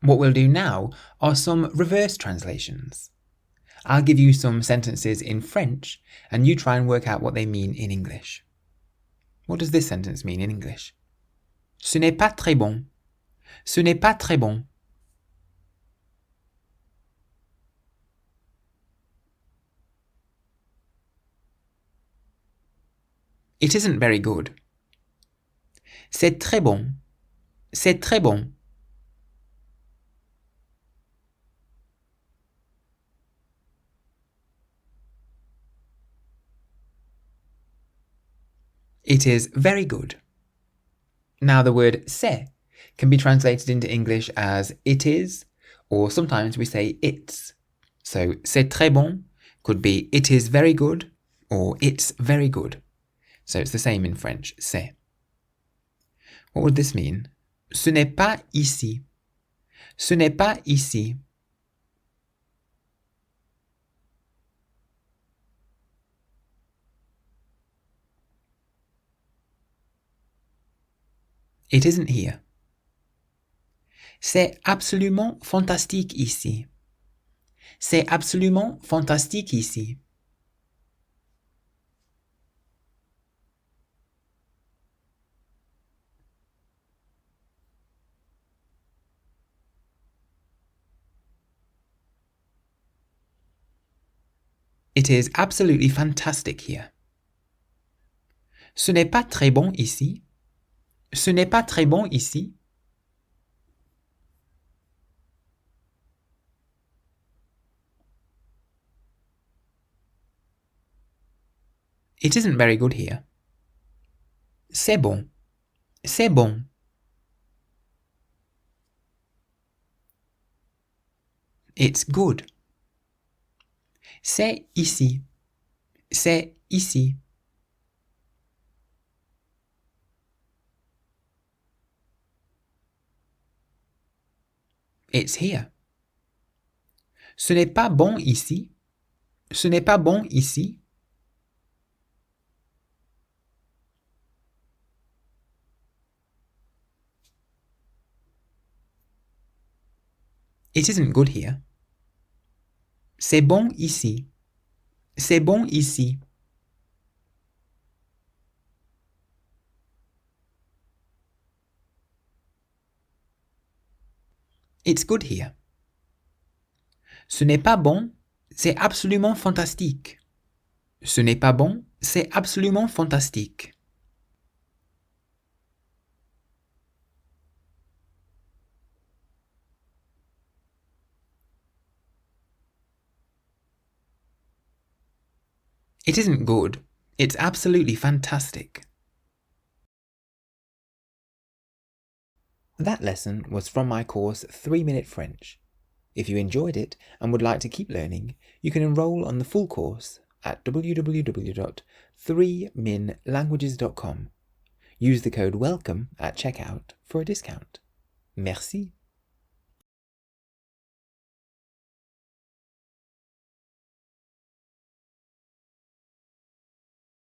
What we'll do now are some reverse translations. I'll give you some sentences in French and you try and work out what they mean in English. What does this sentence mean in English? Ce n'est pas très bon. Ce n'est pas très bon. It isn't very good. C'est très bon. C'est très bon. It is very good. Now the word c'est can be translated into English as it is, or sometimes we say it's. So c'est très bon could be it is very good, or it's very good. So it's the same in French, c'est. What would this mean? Ce n'est pas ici. Ce n'est pas ici. It isn't here. C'est absolument fantastique ici. C'est absolument fantastique ici. It is absolutely fantastic here. Ce n'est pas très bon ici. Ce n'est pas très bon ici. It isn't very good here. C'est bon. C'est bon. It's good. C'est ici. C'est ici. It's here. Ce n'est pas bon ici. Ce n'est pas bon ici. It isn't good here. C'est bon ici. C'est bon ici. It's good here. Ce n'est pas bon, c'est absolument fantastique. Ce n'est pas bon, c'est absolument fantastique. It isn't good, it's absolutely fantastic. That lesson was from my course 3-Minute French. If you enjoyed it and would like to keep learning, you can enroll on the full course at www.3minlanguages.com. Use the code WELCOME at checkout for a discount. Merci.